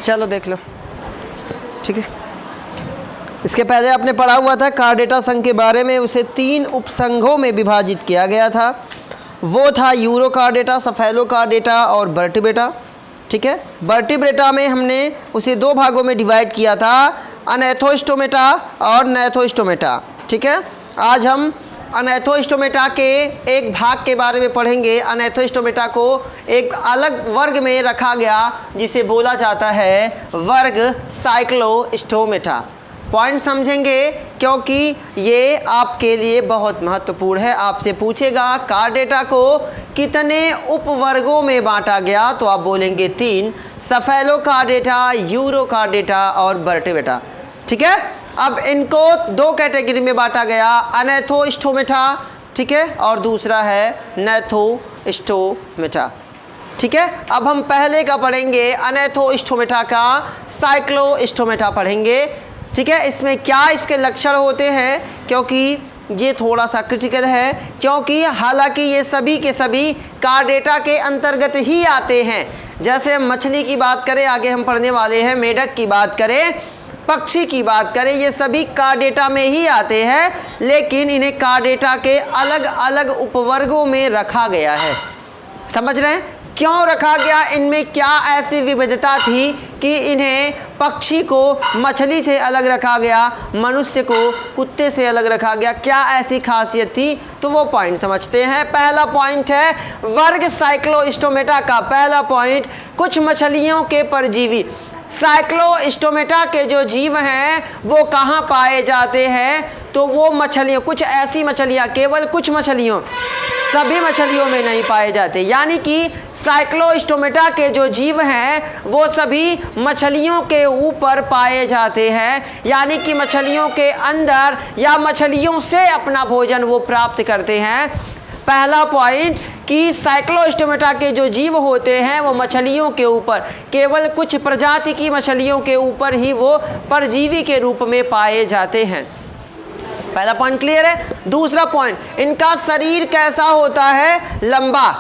चलो देख लो, ठीक है। इसके पहले आपने पढ़ा हुआ था कार्डेटा संघ के बारे में, उसे 3 उपसंघों में विभाजित किया गया था। वो था यूरोकार्डेटा, सफेलोकार्डेटा और वर्टिब्रेटा, ठीक है। वर्टिब्रेटा में हमने उसे 2 भागों में डिवाइड किया था, अनैथोस्टोमेटा और नैथोस्टोमेटा, ठीक है। आज हम अनैथोस्टोमेटा के एक भाग के बारे में पढ़ेंगे। अनैथोस्टोमेटा को एक अलग वर्ग में रखा गया जिसे बोला जाता है वर्ग साइक्लोस्टोमेटा। पॉइंट समझेंगे क्योंकि ये आपके लिए बहुत महत्वपूर्ण है। आपसे पूछेगा कार्डेटा को कितने उपवर्गों में बांटा गया, तो आप बोलेंगे 3, सफेलोकार्डेटा, यूरोकार्डेटा और वर्टिब्रेटा, ठीक है। अब इनको 2 कैटेगरी में बांटा गया, अनैथोस्टोमेटा, ठीक है, और दूसरा है नैथोस्टोमेटा, ठीक है। अब हम पहले का पढ़ेंगे, अनैथोस्टोमेटा का साइक्लोस्टोमेटा पढ़ेंगे, ठीक है। इसमें क्या इसके लक्षण होते हैं, क्योंकि ये थोड़ा सा क्रिटिकल है, क्योंकि हालांकि ये सभी के सभी कार्डेटा के अंतर्गत ही आते हैं। जैसे हम मछली की बात करें, आगे हम पढ़ने वाले हैं, मेढक की बात करें, पक्षी की बात करें, ये सभी कार्डेटा में ही आते हैं, लेकिन इन्हें कार्डेटा के अलग अलग उपवर्गों में रखा गया है। समझ रहे हैं क्यों रखा गया? इनमें क्या ऐसी विविधता थी कि इन्हें पक्षी को मछली से अलग रखा गया, मनुष्य को कुत्ते से अलग रखा गया? क्या ऐसी खासियत थी? तो वो पॉइंट समझते हैं। पहला पॉइंट है वर्ग साइक्लोस्टोमेटा का। पहला पॉइंट, कुछ मछलियों के परजीवी। साइक्लोस्टोमेटा के जो जीव हैं वो कहाँ पाए जाते हैं? तो वो मछलियों, कुछ ऐसी मछलियाँ, केवल कुछ मछलियों, सभी मछलियों में नहीं पाए जाते। यानी कि साइक्लोस्टोमेटा के जो जीव हैं वो सभी मछलियों के ऊपर पाए जाते हैं, यानी कि मछलियों के अंदर या मछलियों से अपना भोजन वो प्राप्त करते हैं। पहला पॉइंट कि साइक्लोस्टोमेटा के जो जीव होते हैं वो मछलियों के ऊपर, केवल कुछ प्रजाति की मछलियों के ऊपर ही वो परजीवी के रूप में पाए जाते हैं। पहला पॉइंट क्लियर है। दूसरा पॉइंट, इनका शरीर कैसा होता है? लंबा।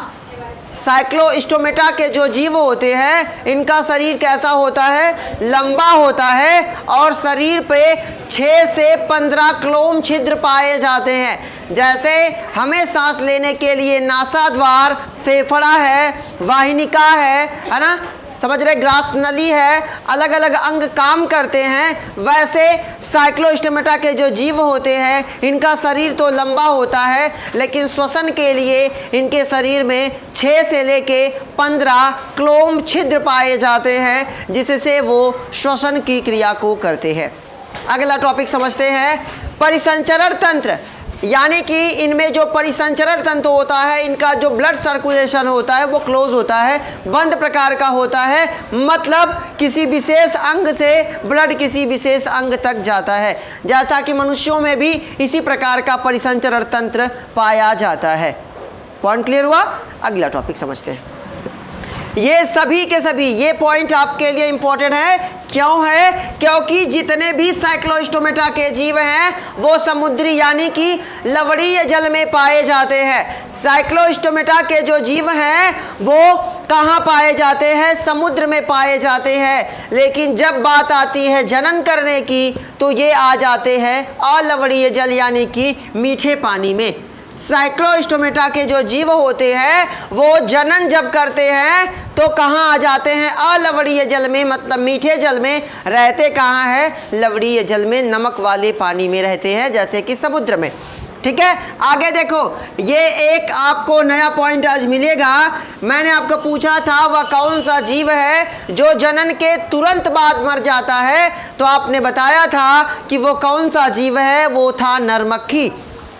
साइक्लोस्टोमेटा के जो जीव होते हैं इनका शरीर कैसा होता है? लंबा होता है, और शरीर पे 6 से 15 क्लोम छिद्र पाए जाते हैं। जैसे हमें सांस लेने के लिए नासाद्वार, फेफड़ा है, वाहिनिका है ना, समझ रहे, ग्रास नली है, अलग अलग अंग काम करते हैं, वैसे साइक्लोस्टोमेटा के जो जीव होते हैं इनका शरीर तो लंबा होता है, लेकिन श्वसन के लिए इनके शरीर में 6 से लेके 15 क्लोम छिद्र पाए जाते हैं, जिससे वो श्वसन की क्रिया को करते हैं। अगला टॉपिक समझते हैं, परिसंचरण तंत्र। यानी कि इनमें जो परिसंचरण तंत्र होता है, इनका जो ब्लड सर्कुलेशन होता है वो क्लोज होता है, बंद प्रकार का होता है, मतलब किसी विशेष अंग से ब्लड किसी विशेष अंग तक जाता है। जैसा कि मनुष्यों में भी इसी प्रकार का परिसंचरण तंत्र पाया जाता है। पॉइंट क्लियर हुआ? अगला टॉपिक समझते हैं। ये सभी के सभी, ये पॉइंट आपके लिए इंपॉर्टेंट है। क्यों है? क्योंकि जितने भी साइक्लोस्टोमेटा के जीव हैं वो समुद्री यानी कि लवणीय जल में पाए जाते हैं। साइक्लोस्टोमेटा के जो जीव हैं वो कहाँ पाए जाते हैं? समुद्र में पाए जाते हैं। लेकिन जब बात आती है जनन करने की तो ये आ जाते हैं अलवणीय जल यानी कि मीठे पानी में। साइक्लोस्टोमेटा के जो जीव होते हैं वो जनन जब करते हैं तो कहाँ आ जाते हैं? अलवणीय जल में, मतलब मीठे जल में। रहते कहाँ है? लवणीय जल में, नमक वाले पानी में रहते हैं, जैसे कि समुद्र में। ठीक है, आगे देखो, ये एक आपको नया पॉइंट आज मिलेगा। मैंने आपको पूछा था वह कौन सा जीव है जो जनन के तुरंत बाद मर जाता है, तो आपने बताया था कि वो कौन सा जीव है, वो था नरमक्खी।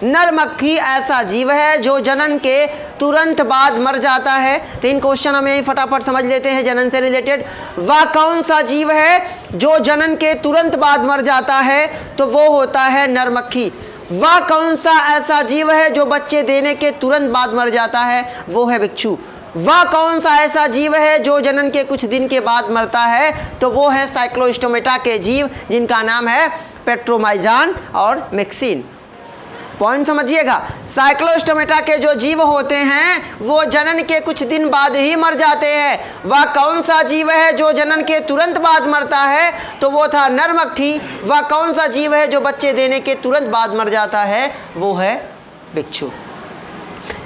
नरमक्खी ऐसा जीव है जो जनन के तुरंत बाद मर जाता है। 3 क्वेश्चन हम यही फटाफट समझ लेते हैं जनन से रिलेटेड। वह कौन सा जीव है जो जनन के तुरंत बाद मर जाता है? तो वो होता है नरमक्खी। वह कौन सा ऐसा जीव है जो बच्चे देने के तुरंत बाद मर जाता है? वो है बिच्छू। वह कौन सा ऐसा जीव है जो जनन के कुछ दिन के बाद मरता है? तो वो है साइक्लोस्टोमेटा के जीव, जिनका नाम है पेट्रोमाइजान और मिक्सिन। पॉइंट समझिएगा। साइक्लोस्टोमेटा के जो जीव होते हैं वो जनन के कुछ दिन बाद ही मर जाते हैं। वह कौन सा जीव है जो जनन के तुरंत बाद मरता है? तो वो था नर मक्खी। वह कौन सा जीव है जो बच्चे देने के तुरंत बाद मर जाता है? वो है बिच्छू।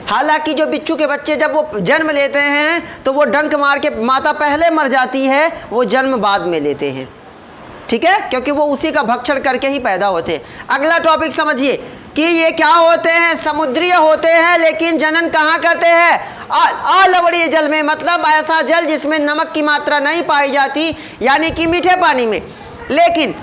हालांकि जो बिच्छू के बच्चे जब वो जन्म लेते हैं तो वो डंक मार के माता पहले मर जाती है, वो जन्म बाद में लेते हैं, ठीक है, क्योंकि वो उसी का भक्षण करके ही पैदा होते हैं। अगला टॉपिक समझिए कि ये क्या होते हैं? समुद्रीय होते हैं, लेकिन जनन कहाँ करते हैं? अलवणीय जल में, मतलब ऐसा जल जिसमें नमक की मात्रा नहीं पाई जाती, यानी कि मीठे पानी में। लेकिन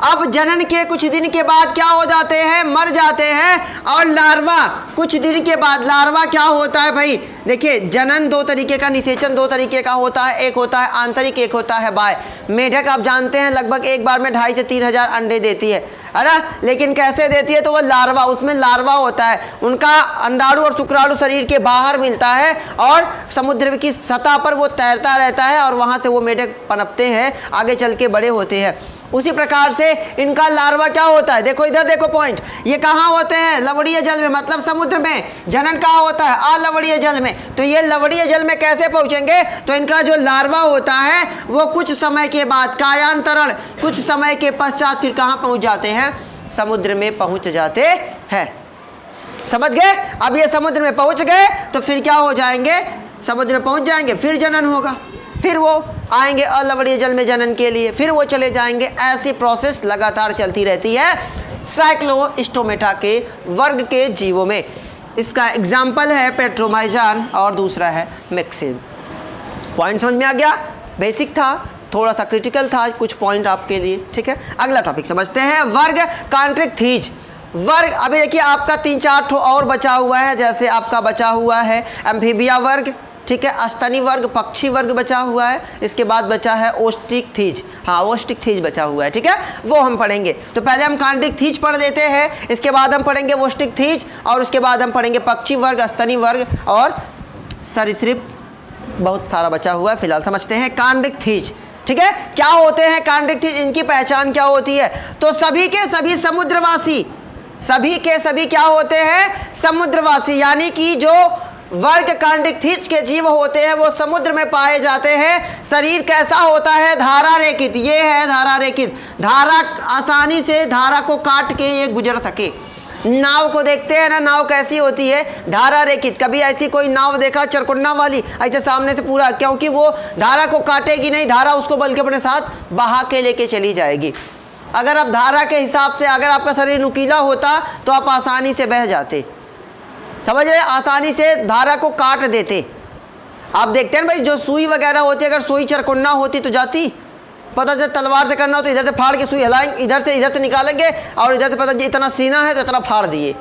अब जनन के कुछ दिन के बाद क्या हो जाते हैं? मर जाते हैं। और लार्वा कुछ दिन के बाद, लार्वा क्या होता है भाई? देखिए, जनन दो तरीके का, निषेचन दो तरीके का होता है। एक होता है आंतरिक, एक होता है बाह्य। मेढक आप जानते हैं लगभग एक बार में 2,500 से 3,000 अंडे देती है ना, लेकिन कैसे देती है? तो वह लार्वा, उसमें लार्वा होता है, उनका अंडाणु और शुक्राणु शरीर के बाहर मिलता है और समुद्र की सतह पर वो तैरता रहता है और वहाँ से वो मेढक पनपते हैं, आगे चल के बड़े होते हैं। उसी प्रकार से इनका लार्वा क्या होता है? देखो इधर देखो पॉइंट, ये कहाँ होते हैं? लवणीय जल में, मतलब समुद्र में। जनन कहाँ होता है? अलवणीय जल में। तो ये लवणीय जल में कैसे पहुँचेंगे? तो इनका जो लार्वा होता है वो कुछ समय के बाद, कायांतरण, कुछ समय के पश्चात फिर कहाँ पहुँच जाते हैं? समुद्र में पहुँच जाते हैं। समझ गए? अब ये समुद्र में पहुँच गए तो फिर क्या हो जाएंगे? समुद्र में पहुँच जाएंगे, फिर जनन होगा, फिर वो आएंगे अलवणीय जल में जनन के लिए, फिर वो चले जाएंगे। ऐसी प्रोसेस लगातार चलती रहती है साइक्लोस्टोमेटा के वर्ग के जीवों में। इसका एग्जाम्पल है पेट्रोमाइजान और दूसरा है मिक्सिन। पॉइंट समझ में आ गया? बेसिक था, थोड़ा सा क्रिटिकल था, कुछ पॉइंट आपके लिए, ठीक है। अगला टॉपिक समझते हैं, वर्ग कॉन्ट्रिक्थीज। वर्ग, अभी देखिए आपका 3-4 ठो और बचा हुआ है। जैसे आपका बचा हुआ है एम्फीबिया वर्ग, ठीक है, स्तनी वर्ग, पक्षी वर्ग बचा हुआ है। इसके बाद बचा है ओस्ट्रिकथीज, हाँ ओस्ट्रिकथीज बचा हुआ है, ठीक है, वो हम पढ़ेंगे। तो पहले हम कॉन्ट्रिक्थीज पढ़ लेते हैं, इसके बाद हम पढ़ेंगे ओस्ट्रिकथीज, और उसके बाद हम पढ़ेंगे पक्षी वर्ग, स्तनी वर्ग और सरीसृप, बहुत सारा बचा हुआ है। फिलहाल समझते हैं कॉन्ट्रिक्थीज, ठीक है। क्या होते हैं कॉन्ट्रिक्थीज? इनकी पहचान क्या होती है? तो सभी के सभी समुद्रवासी, सभी के सभी क्या होते हैं? समुद्रवासी, यानी कि जो वर्ग कॉन्ट्रिक्थीज के जीव होते हैं वो समुद्र में पाए जाते हैं। शरीर कैसा होता है? धारा रेखित, ये है धारा रेखित। धारा, आसानी से धारा को काट के ये गुजर सके। नाव को देखते हैं ना, नाव कैसी होती है? धारा रेखित। कभी ऐसी कोई नाव देखा चरकुन्ना वाली ऐसे सामने से पूरा? क्योंकि वो धारा को काटेगी नहीं, धारा उसको बल्कि अपने साथ बहा के लेके चली जाएगी। अगर आप धारा के हिसाब से, अगर आपका शरीर नुकीला होता तो आप आसानी से बह जाते, समझ रहे? आसानी से धारा को काट देते। आप देखते हैं भाई, जो सुई वगैरह होती है, अगर सुई चरकुन्ना होती तो जाती, पता चल तलवार से करना हो तो इधर से फाड़ के सुई हिलाएंगे, इधर से निकालेंगे, और इधर से पता इतना सीना है तो इतना फाड़ दिए।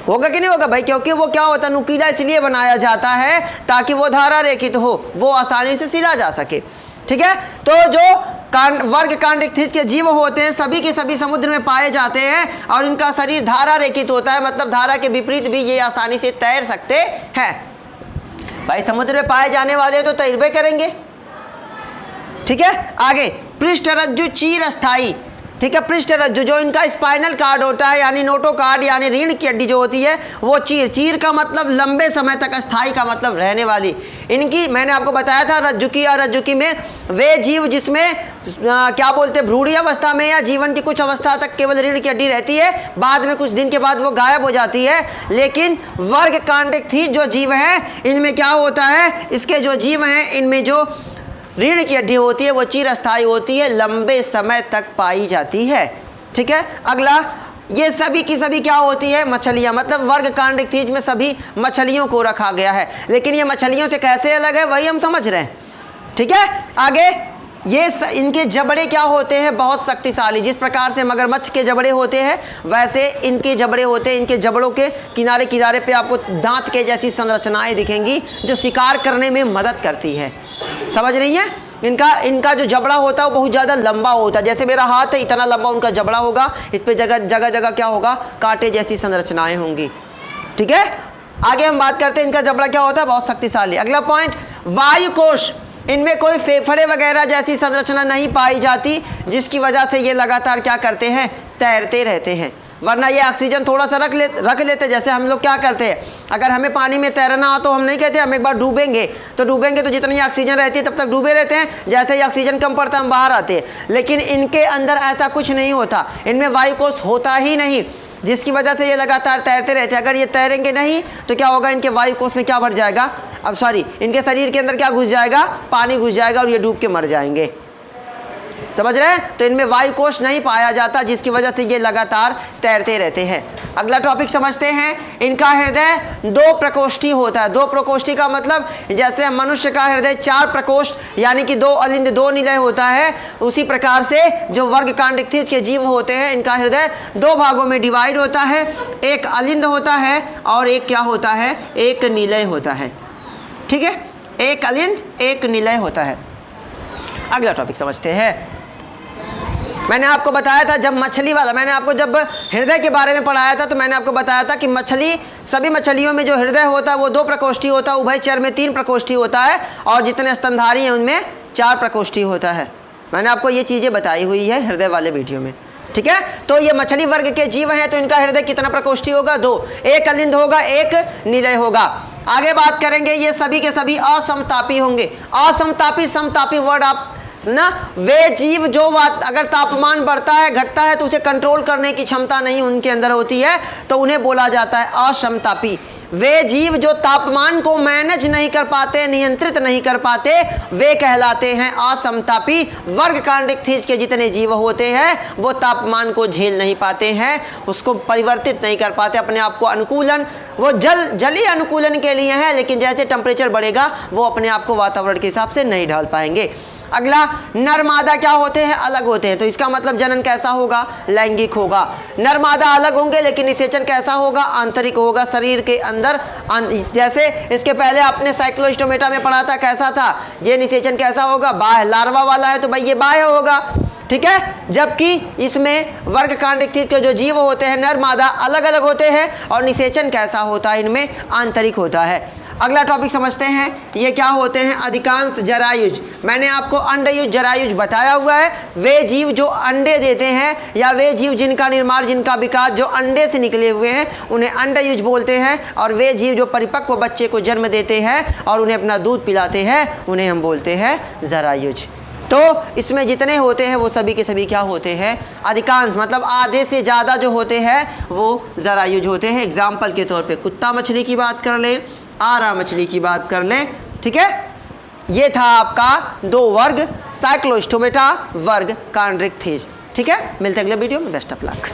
होगा कि नहीं होगा भाई? क्योंकि वो क्या होता है, नुकीला इसलिए बनाया जाता है ताकि वो धारा रेखित हो, वो आसानी से सिला जा सके, ठीक है। तो जो वर्ग कॉन्ट्रिक्थीज के जीव होते हैं सभी के सभी समुद्र में पाए जाते हैं और इनका शरीर धारा रेखित होता है, मतलब धारा के विपरीत भी ये आसानी से तैर सकते हैं। भाई समुद्र में पाए जाने वाले तो तैरबे करेंगे, ठीक है। आगे पृष्ठरज्जु चिरस्थायी, ठीक है। पृष्ठरज्जु जो इनका स्पाइनल कार्ड होता है, यानी नोटो कार्ड, यानी रीढ़ की हड्डी जो होती है वो चीर, चीर का मतलब लंबे समय तक, स्थायी का मतलब रहने वाली। इनकी मैंने आपको बताया था रज्जुकी और रज्जुकी में वे जीव जिसमें क्या बोलते हैं, भ्रूणी अवस्था में या जीवन की कुछ अवस्था तक केवल रीढ़ की हड्डी रहती है, बाद में कुछ दिन के बाद वो गायब हो जाती है। लेकिन वर्ग कॉन्ट्रिक्थीज जो जीव हैं इनमें क्या होता है, इसके जो जीव हैं इनमें जो रीढ़ की हड्डी होती है वो चिरस्थायी होती है, लंबे समय तक पाई जाती है, ठीक है। अगला, ये सभी की सभी क्या होती है? मछलियाँ, मतलब वर्ग कॉन्ट्रिक्थीज में सभी मछलियों को रखा गया है। लेकिन ये मछलियों से कैसे अलग है वही हम समझ रहे हैं, ठीक है। आगे ये इनके जबड़े क्या होते हैं? बहुत शक्तिशाली। जिस प्रकार से मगरमच्छ के जबड़े होते हैं वैसे इनके जबड़े होते हैं। इनके जबड़ों के किनारे किनारे पे आपको दांत के जैसी संरचनाएं दिखेंगी जो शिकार करने में मदद करती है, समझ रही हैं? इनका जो जबड़ा होता है वो बहुत ज़्यादा लंबा होता है, जैसे मेरा हाथ है इतना लंबा उनका जबड़ा होगा। इस पे जगह जगह क्या होगा? कांटे जैसी संरचनाएं होंगी, ठीक है। आगे हम बात करते हैं इनका जबड़ा क्या होता है, बहुत शक्तिशाली। अगला पॉइंट, वायुकोश। इनमें कोई फेफड़े वगैरह जैसी संरचना नहीं पाई जाती, जिसकी वजह से ये लगातार क्या करते हैं? तैरते रहते हैं। वरना ये ऑक्सीजन थोड़ा सा रख लेते। जैसे हम लोग क्या करते हैं, अगर हमें पानी में तैरना हो तो हम नहीं कहते हम एक बार डूबेंगे तो जितनी ऑक्सीजन रहती है तब तक डूबे रहते हैं, जैसे ही ऑक्सीजन कम पड़ता है हम बाहर आते हैं। लेकिन इनके अंदर ऐसा कुछ नहीं होता, इनमें वायु कोश होता ही नहीं, जिसकी वजह से ये लगातार तैरते रहते हैं। अगर ये तैरेंगे नहीं तो क्या होगा, इनके वायु कोश में क्या भर जाएगा, इनके शरीर के अंदर क्या घुस जाएगा, पानी घुस जाएगा और ये डूब के मर जाएंगे। समझ रहे हैं? तो इनमें वायु कोश नहीं पाया जाता, जिसकी वजह से ये लगातार तैरते रहते हैं। अगला टॉपिक समझते हैं। इनका हृदय 2 प्रकोष्ठी होता है। 2 प्रकोष्ठी का मतलब जैसे मनुष्य का हृदय 4 प्रकोष्ठ यानी कि 2 अलिंद 2 निलय होता है, उसी प्रकार से जो वर्गकांडिक थीज के जीव होते हैं इनका हृदय 2 भागों में डिवाइड होता है। एक अलिंद होता है और एक क्या होता है, एक निलय होता है। ठीक है, एक अलिंद एक निलय होता है। अगला टॉपिक समझते हैं। मैंने आपको बताया था जब मछली वाला, मैंने आपको जब हृदय के बारे में पढ़ाया था तो मैंने आपको बताया था कि सभी मछलियों में जो हृदय होता है वो 2 प्रकोष्ठी होता है, उभयचर में 3 प्रकोष्ठी होता है और जितने स्तनधारी हैं उनमें 4 प्रकोष्ठी होता है। मैंने आपको ये चीज़ें बताई हुई है हृदय वाले वीडियो में। ठीक है, तो ये मछली वर्ग के जीव हैं तो इनका हृदय कितना प्रकोष्ठी होगा, 2, एक अलिंद होगा एक निलय होगा। आगे बात करेंगे, ये सभी के सभी असमतापी होंगे। असमतापी समतापी वर्ड आप ना, वे जीव जो अगर तापमान बढ़ता है घटता है तो उसे कंट्रोल करने की क्षमता नहीं उनके अंदर होती है तो उन्हें बोला जाता है असमतापी। वे जीव जो तापमान को मैनेज नहीं कर पाते, नियंत्रित नहीं कर पाते, वे कहलाते हैं असमतापी। वर्गकांडिक थीज के जितने जीव होते हैं वो तापमान को झेल नहीं पाते हैं, उसको परिवर्तित नहीं कर पाते, अपने आप को अनुकूलन, वो जलीय अनुकूलन के लिए है, लेकिन जैसे टेम्परेचर बढ़ेगा वो अपने आप को वातावरण के हिसाब से नहीं ढाल पाएंगे। अगला, नर मादा क्या होते हैं, अलग होते हैं। तो इसका मतलब जनन कैसा होगा, लैंगिक होगा। नर मादा अलग होंगे लेकिन निषेचन कैसा होगा, आंतरिक होगा, शरीर के अंदर। जैसे इसके पहले आपने साइक्लोस्टोमेटा में पढ़ा था, कैसा था ये निषेचन, कैसा होगा, बाह्य। लार्वा वाला है तो भाई ये बाह्य होगा। ठीक है, जबकि इसमें वर्गकांडिक थीज के जो जीव होते हैं नर मादा अलग अलग होते हैं और निषेचन कैसा होता है, इनमें आंतरिक होता है। अगला टॉपिक समझते हैं, ये क्या होते हैं, अधिकांश जरायुज। मैंने आपको अंडयुज जरायुज बताया हुआ है। वे जीव जो अंडे देते हैं या वे जीव जिनका निर्माण, जिनका विकास जो अंडे से निकले हुए हैं उन्हें अंडयुज बोलते हैं, और वे जीव जो परिपक्व बच्चे को जन्म देते हैं और उन्हें अपना दूध पिलाते हैं उन्हें हम बोलते हैं जरायुज। तो इसमें जितने होते हैं वो सभी के सभी क्या होते हैं, अधिकांश मतलब आधे से ज़्यादा जो होते हैं वो जरायुज होते हैं। एग्जाम्पल के तौर पे कुत्ता मछली की बात कर लें, आरा मछली की बात कर लें। ठीक है, ये था आपका 2 वर्ग, साइक्लोस्टोमेटा वर्ग कांड्रिक थीज। ठीक है, मिलते अगले वीडियो में, बेस्ट ऑफ लक।